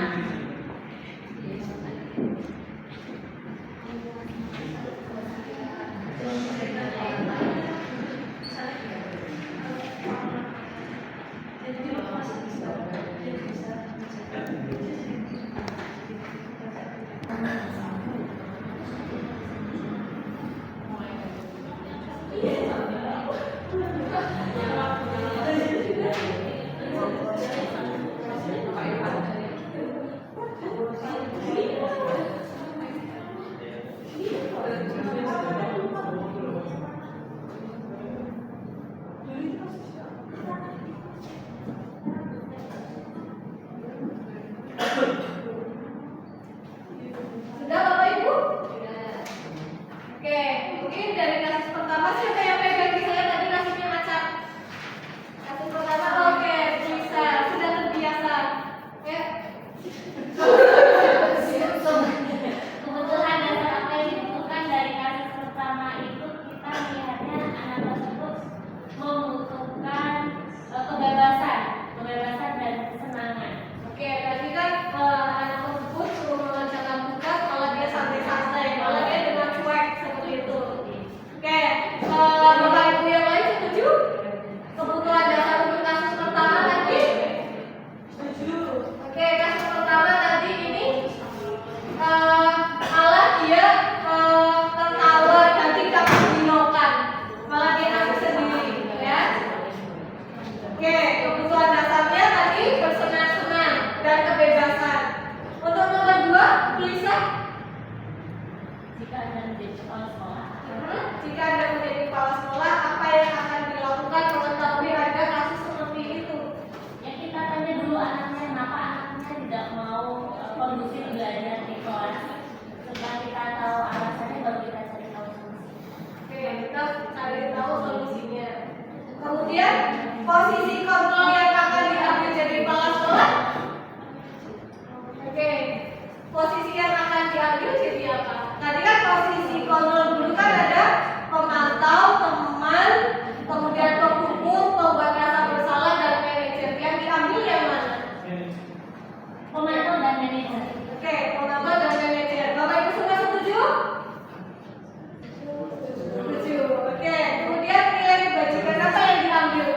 Sudah Bapak Ibu? Oke, mungkin dari kasus pertama siapa yang pegang di saya tadi kasusnya acak? Kasus pertama, oke, bisa, sudah terbiasa. Ya. Kebutuhan dasar apa yang dibutuhkan dari kasus pertama itu kita melihatnya anak tersebut membutuhkan kebebasan dan kesenangan. Oke, tadi kan anak tersebut suruh mengerjakan tugas kalau dia santai-santai, kalau dia dengan cuek seperti itu. Oke, Bapak Ibu yang lain setuju? Kebutuhan dasar untuk kasus pertama tadi? Setuju. Oke, kasus pertama tadi ini malah dia tertawa dan tidak menghiraukan, malah dia nangis sendiri, ya. Oke, kebutuhan dasarnya tadi bersenang-senang dan kebebasan. Untuk nomor 2, Lisa. Jika Anda menjadi kepala sekolah, Jika Anda menjadi kepala sekolah, apa yang akan dilakukan mengetahui ada kasus seperti itu? ya kita tanya dulu anaknya kenapa anaknya tidak mau kondusif belajar di kelas. Setelah kita tahu alasannya baru kita cari tahu solusi. Oke, kita cari tahu solusinya. Kemudian, posisi kontrol yang akan diambil jadi kepala sekolah. Oke, posisi yang akan diambil jadi apa? Tadi kan posisi kontrol dulu kan ada pemantau, teman, kemudian penghukum, pembuat rasa bersalah, dan manajer. Yang diambil yang mana? Pemantau dan manajer. Oke, pemantau dan manajer. Bapak Ibu semua setuju? Setuju. Oke, kemudian nilai kebajikan apa yang diambil?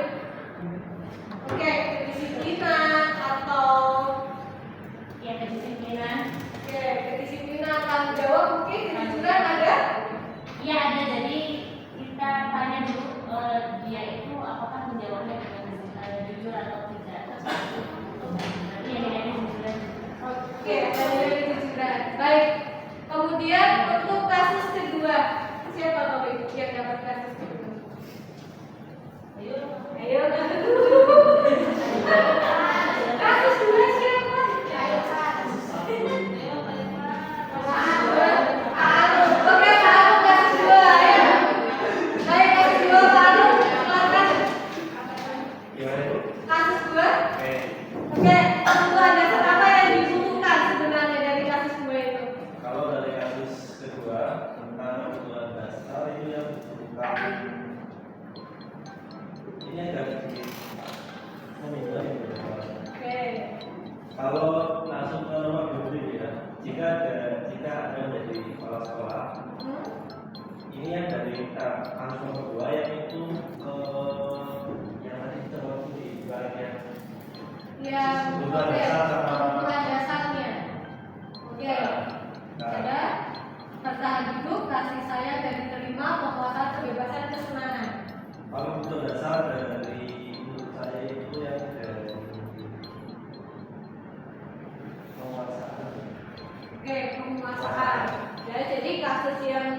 Oke, kedisiplinan atau Ya kedisiplinan. oke, kedisiplinan, tanggung jawab, mungkin kejujuran ada? Ya ada, jadi kita tanya dulu dia itu apakah menjawabnya dengan jujur atau tidak. Nanti yang nilainya jujuran. Oke, ada nilai kejujuran. Baik. Kemudian untuk kasus kedua, siapa Bapak Ibu yang dapat kasus kedua? Ayo. Kasus kedua siapa? Oke, kasus kedua, ya. Baik, kasus kedua, Pak Anu, silakan. Gimana itu? Kasus kedua. Oke. Oke, kebutuhan dasar apa yang dibutuhkan sebenarnya dari kasus kedua itu? Kalau dari kasus kedua tentang kebutuhan dasar itu yang bukan ini agak sedikit membingungkan ini. Oke. Kalau langsung ke nomor 20 ya, jika ada menjadi kepala sekolah, ini yang dari kasus nomor 2 yang itu yang tadi kita waktu di bagian Yang kebutuhan Oke, dasar sama kebutuhan dasarnya. Oke, ada bertahan hidup, kasih sayang dan diterima, penguasaan kebebasan kesenangan. kalau kebutuhan dasar dari menurut saya itu yang dari penguasaan. Oke, penguasaan. Ya, jadi kasus yang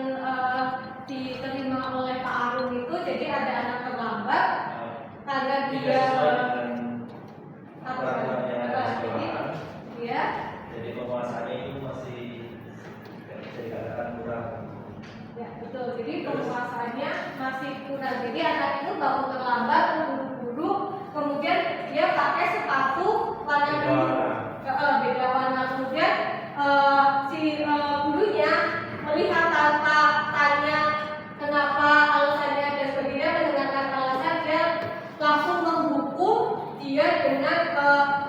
diterima oleh Pak Arum itu, jadi ada anak terlambat karena Tidak dia sesuai dengan apa peraturan yang ada di jadi sekolahan. dia Jadi penguasaannya itu masih bisa dikatakan kurang. ya betul. Jadi penguasaannya masih kurang. Jadi anak itu bangun terlambat, terburu-buru, kemudian dia pakai sepatu warna Beda biru, warna. beda warna. Kemudian si gurunya melihat tanpa tanya kenapa alasannya dan sebagainya, mendengarkan alasan dia langsung menghukum dia dengan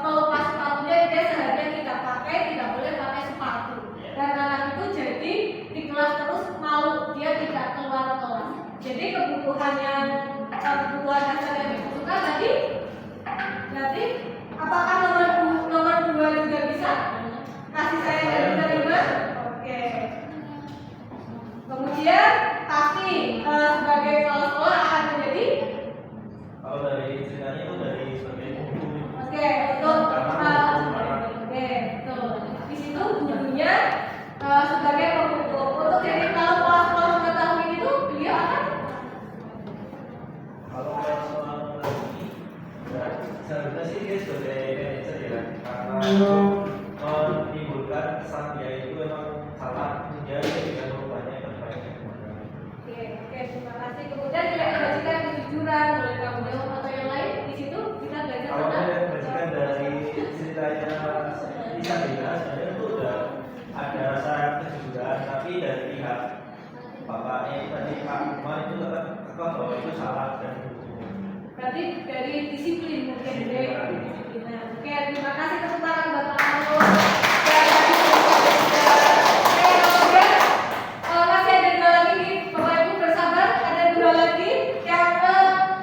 melepas sepatunya. Dia seharusnya tidak pakai, tidak boleh pakai sepatu. Dan anak itu jadi di kelas terus malu, dia tidak keluar kelas. Jadi kebutuhan dasar yang dibutuhkan tadi, berarti apakah nomor dua juga bisa? Kasih sayang dan diterima. Oke. Kemudian pasti sebagai kepala sekolah akan menjadi Kalau dari ceritanya itu dari sebagai guru. oke untuk Karena anak oke betul. Di situ gurunya sebagai pemukul. Untuk jadi kalau kepala sekolah mengetahui itu, beliau akan kalau personal lagi, ya seharusnya sih dia sebagai manajer ya, karena menimbulkan kesan dia itu memang salah, dia tidak merubahnya baik-baiknya kemana. oke terima kasih. Kemudian tidak dibagikan kejujuran oleh tanggung jawab atau yang lain, di situ kita belajar Kalau tentang saya berdasarkan dari ceritanya Lisa Dina, sebenarnya itu udah ada rasa kejujuran, tapi dari pihak bapaknya itu tadi Pak Umar itu tetap bahwa itu salah dan berarti dari disiplin mungkin dari disiplin. Oke, terima kasih tepuk tangan buat Pak Arul. Kemudian masih ada dua lagi nih, Bapak Ibu bersabar, ada dua lagi yang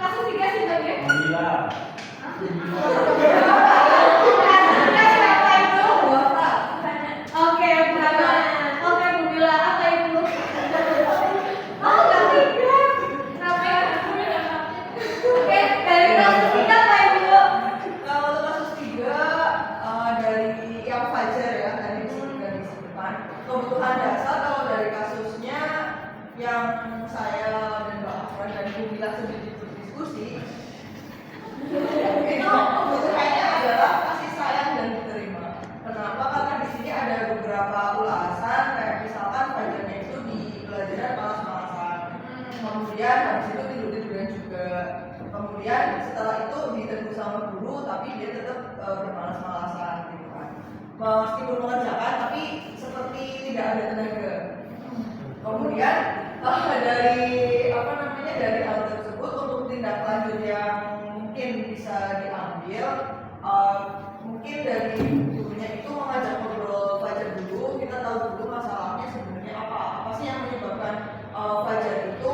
kasus 3 sih tadi ya. Alhamdulillah. Kasusnya siapa itu? Oke, bukan. Oke, Bu Bila, apa itu? Oh, nggak tiga. Oke, dari kasus 3 Pak Ibu. Kalau untuk kasus 3 dari yang Fajar ya tadi disebutkan di depan, kebutuhan dasar kalau dari kasusnya yang saya dan Mbak Afran dan Bu Mila sendiri berdiskusi itu kebutuhannya adalah kasih sayang dan diterima. Kenapa? Karena di sini ada beberapa ulasan kayak misalkan Fajarnya itu di pelajaran malas-malasan, kemudian habis itu tidur-tiduran juga. Kemudian setelah itu ditegur sama guru, tapi dia tetap bermalas-malasan gitu kan. Meskipun mengerjakan, tapi seperti tidak ada tenaga. Kemudian dari hal tersebut untuk tindak lanjut yang mungkin bisa diambil, mungkin dari gurunya itu mengajak ngobrol Fajar dulu. Kita tahu dulu masalahnya sebenarnya apa sih yang menyebabkan Fajar itu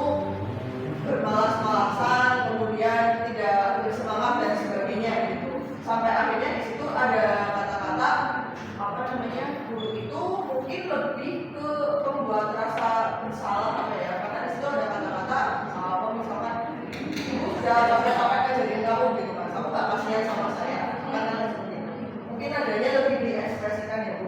bermalas-malasan, kemudian tidak bersemangat dan sebagainya gitu. Sampai akhirnya di situ ada kata-kata guru itu mungkin lebih ke membuat rasa bersalah karena di situ ada kata-kata misalkan ibu sudah sampai kejadian kamu gitu kan, kamu gak kasihan sama saya, kata-kata seperti itu. Mungkin adanya lebih diekspresikan ya Bu.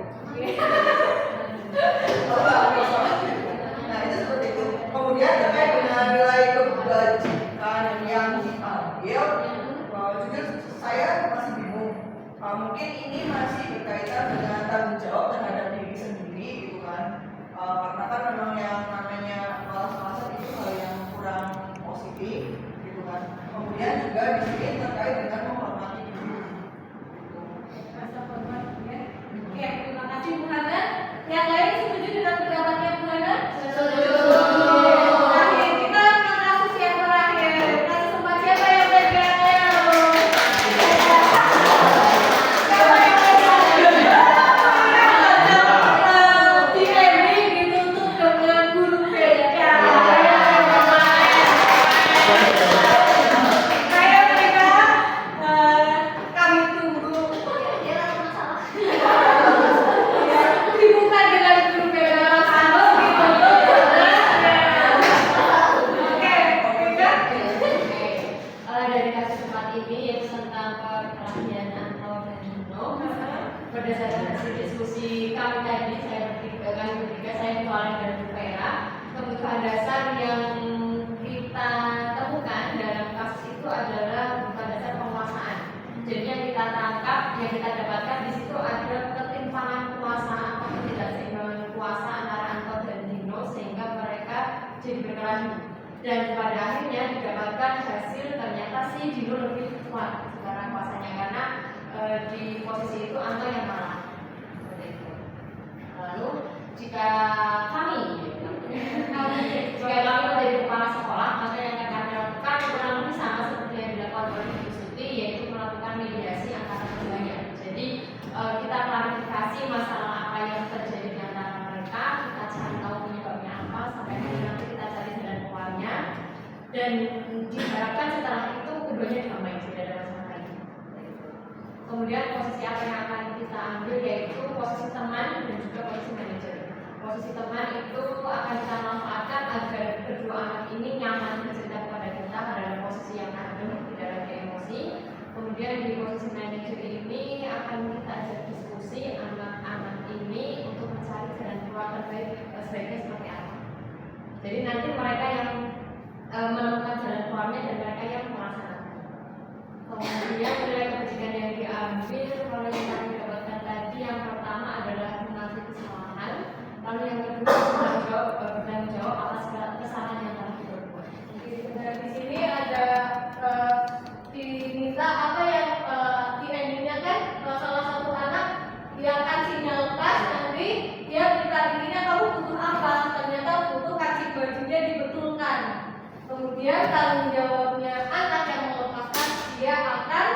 Nah itu seperti itu. Kemudian terkait dengan nilai kebajikan yang diambil, jujur saya masih bingung. Mungkin ini masih berkaitan dengan tanggung jawab terhadap diri sendiri gitu kan. Karena kan memang yang namanya malas-malasan itu hal yang kurang positif gitu kan. Kemudian juga di sini terkait dengan menghormati guru. Rasa hormat ya. Oke, terima kasih Bu Hana. Yang lain setuju dengan pendapatnya Bu Hana? Setuju. Terakhir kita ke kasus yang terakhir. Kasus tempat siapa yang pegang? Siapa yang pegang? Di ending ditutup dengan guru BK. Saya pegang berdasarkan hasil diskusi kami tadi, saya Tuan dan Bu Vera, kebutuhan dasar yang kita temukan dalam kasus itu adalah kebutuhan dasar penguasaan. Jadi yang kita tangkap, yang kita dapatkan di situ ada ketimpangan kuasa atau ketidakseimbangan kuasa antara Anton dan Dino sehingga mereka jadi berkelahi. Dan pada akhirnya didapatkan hasil ternyata si Dino lebih kuat secara kuasanya karena di posisi itu Anton yang kalah. Seperti itu. Lalu jika kami menjadi kepala sekolah, maka yang akan kami lakukan kurang lebih sama seperti yang dilakukan oleh Ibu Suti, yaitu melakukan mediasi antara keduanya. Jadi kita klarifikasi masalah apa yang terjadi di antara mereka, kita cari tahu penyebabnya apa, sampai nanti kita cari jalan keluarnya, dan diharapkan setelah itu keduanya damai, tidak ada masalah lagi. Kemudian posisi apa yang akan kita ambil yaitu posisi teman dan juga posisi manajer. Posisi teman itu akan kita manfaatkan agar kedua anak ini nyaman bercerita kepada kita dalam posisi yang adem, tidak ada emosi. Kemudian di posisi manajer ini akan kita ajak diskusi anak-anak ini untuk mencari jalan keluar terbaik sebaiknya seperti apa. Jadi nanti mereka yang menemukan jalan keluarnya dan mereka yang melaksanakan. Kemudian nilai kebijakan yang diambil kalau yang kami dapatkan tadi, yang pertama adalah mengakui kesalahan, lalu yang kedua bertanggung jawab atas kesalahan yang telah diperbuat. Dan di sini ada diminta apa yang di endingnya kan salah satu anak yang akan sinyalkan nanti dia minta dirinya kamu butuh apa, ternyata butuh kaki bajunya dibetulkan. Kemudian tanggung jawabnya anak yang melepaskan, dia akan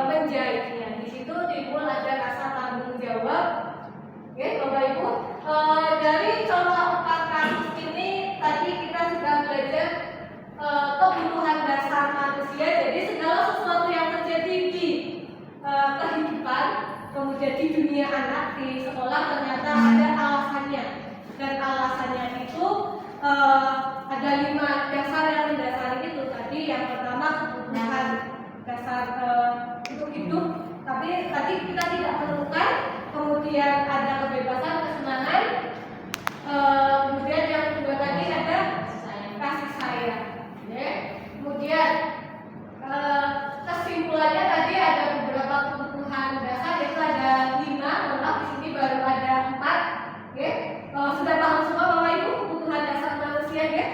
menjahitnya. Di situ timbul ada rasa tanggung jawab. Oke, Bapak Ibu, dari contoh 4 kasus ini tadi kita sudah belajar kebutuhan dasar manusia. Jadi segala sesuatu yang terjadi di kehidupan, kemudian di dunia anak di sekolah ternyata ada alasannya. Dan alasannya itu ada 5 dasar yang mendasari itu tadi. Yang pertama kebutuhan dasar untuk hidup, tapi tadi kita tidak menemukan. Kemudian ada kebebasan, kesenangan. Kemudian yang kedua tadi ada kasih sayang. Kemudian kesimpulannya tadi ada beberapa kebutuhan dasar, yaitu ada 5. Maaf, di sini baru ada 4. Oke, sudah paham semua Bapak Ibu kebutuhan dasar manusia, ya?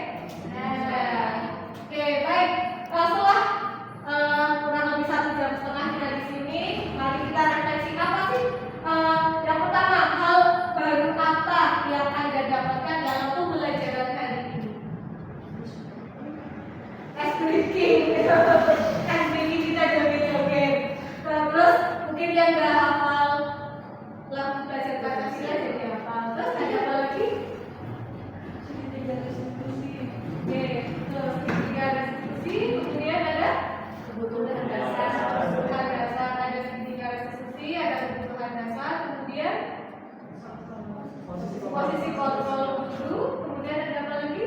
Oke, baik. Setelah kurang lebih 1,5 jam kita di sini, mari kita refleksi apa sih? Yang pertama, hal baru apa yang Anda dapatkan dalam pembelajaran hari ini? Ice breaking kita joget-joget. Terus mungkin yang nggak hafal lagu belajar Pancasila jadi hafal. Terus ada apa lagi? Segitiga restitusi. Oke, terus segitiga restitusi. Kemudian ada kebutuhan dasar, ada segitiga restitusi, ada kebutuhan dasar. Kemudian posisi kontrol dulu. Kemudian ada apa lagi?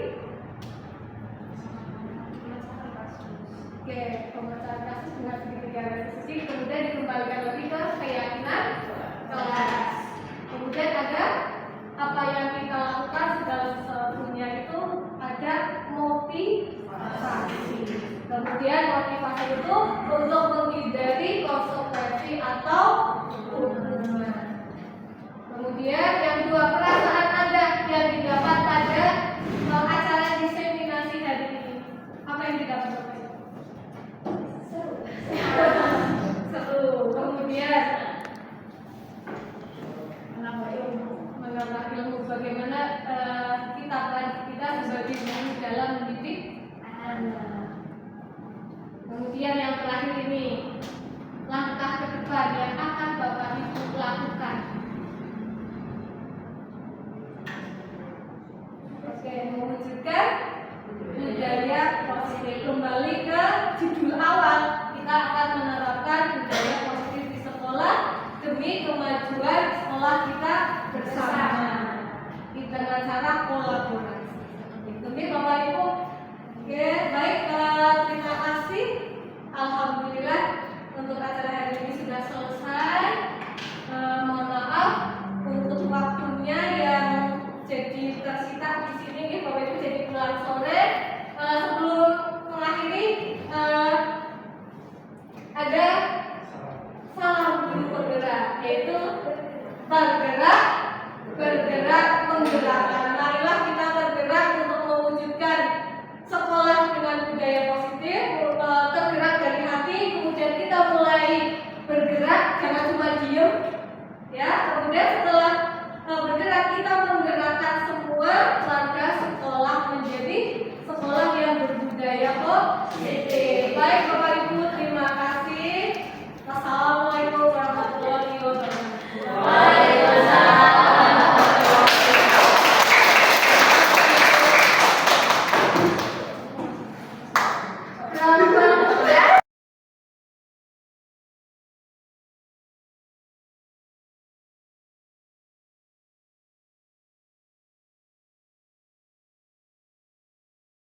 Oke, pemecahan kasus dengan segitiga restitusi. Kemudian dikembalikan lagi ke keyakinan kelas. Kemudian ada apa yang kita lakukan segala sesuatunya itu ada motivasi. Kemudian motivasi itu untuk menghindari konsekuensi atau hukuman. Kemudian yang kedua, perasaan Anda yang didapat pada acara diseminasi hari ini. Apa yang didapat? Seru. Kemudian menambah ilmu bagaimana kita sebagai guru dalam mendidik anak. Kemudian yang terakhir ini, langkah ke depan yang akan Bapak Ibu lakukan. Oke, mewujudkan budaya positif. Kembali ke judul awal, kita akan menerapkan budaya positif di sekolah demi kemajuan sekolah kita bersama dengan cara kolaborasi. Demi Bapak Ibu. Oke, baik, terima kasih. Alhamdulillah untuk acara hari ini sudah selesai. bergerak, jangan cuma diem. Ya, kemudian setelah bergerak kita